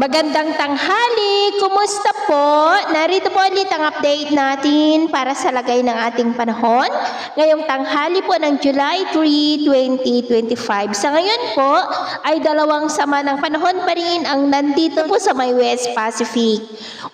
Magandang tanghali! Kumusta po? Narito po ulit ang update natin para sa lagay ng ating panahon ngayong tanghali po ng July 3, 2025. Sa ngayon po ay dalawang sama ng panahon pa rin ang nandito po sa may West Pacific.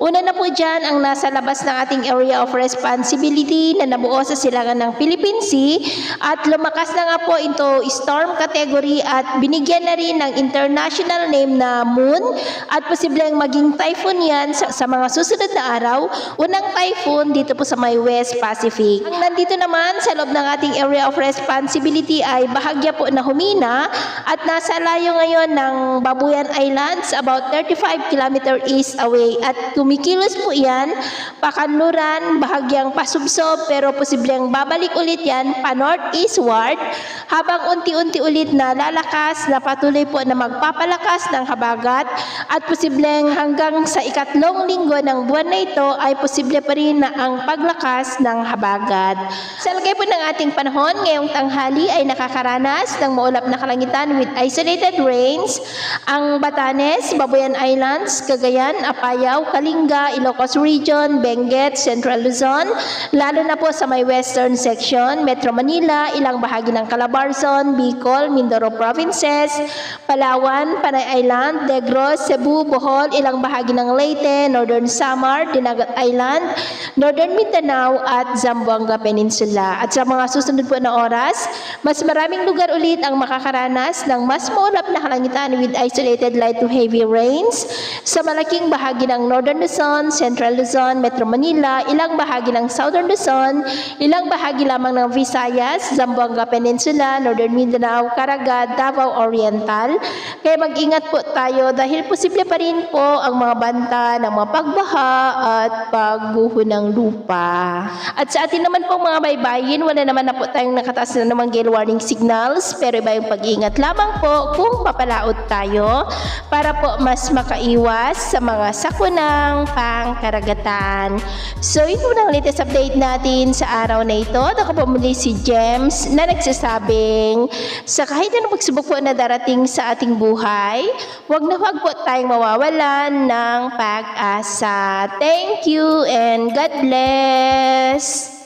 Una na po dyan ang nasa labas ng ating area of responsibility na nabuo sa silangan ng Philippine Sea at lumakas na nga po into storm category at binigyan na rin ng international name na Moon. At posibleng maging typhoon yan sa mga susunod na araw. Unang typhoon dito po sa may West Pacific. Ang nandito naman sa loob ng ating area of responsibility ay bahagya po na humina at nasa layo ngayon ng Babuyan Islands about 35 km east away. At kumikilos po yan pakanluran, bahagyang pasubsob pero posibleng babalik ulit yan pa northeastward habang unti-unti ulit na lalakas na patuloy po na magpapalakas ng habagat at posibleng hanggang sa ikatlong linggo ng buwan na ito ay posible pa rin na ang paglakas ng habagat. Sa lagay po ng ating panahon, ngayong tanghali ay nakakaranas ng maulap na kalangitan with isolated rains ang Batanes, Babuyan Islands, Cagayan, Apayao, Kalinga, Ilocos Region, Benguet, Central Luzon, lalo na po sa may western section, Metro Manila, ilang bahagi ng Calabarzon, Bicol, Mindoro Provinces, Palawan, Panay Island, Negros, Cebu, Bohol, ilang bahagi ng Leyte, Northern Samar, Dinagat Island, Northern Mindanao at Zamboanga Peninsula. At sa mga susunod po na oras, mas maraming lugar ulit ang makakaranas ng mas maulap na kalangitan with isolated light to heavy rains sa malaking bahagi ng Northern Luzon, Central Luzon, Metro Manila, ilang bahagi ng Southern Luzon, ilang bahagi lamang ng Visayas, Zamboanga Peninsula, Northern Mindanao, Caraga, Davao Oriental. Kaya mag-ingat po tayo dahil posible pa rin po ang mga banta ng mga pagbaha at pagguho ng lupa. At sa atin naman po mga baybayin, wala naman na po tayong nakataas na namang gale warning signals pero iba yung pag-iingat lamang po kung papalaot tayo para po mas makaiwas sa mga sakunang pangkaragatan. So ito na ang latest update natin sa araw na ito. Ako po muli si James na nagsasabing sa kahit anong pagsubok po na darating sa ating buhay, wag po tayong mawawalan ng pag-asa. Thank you and God bless!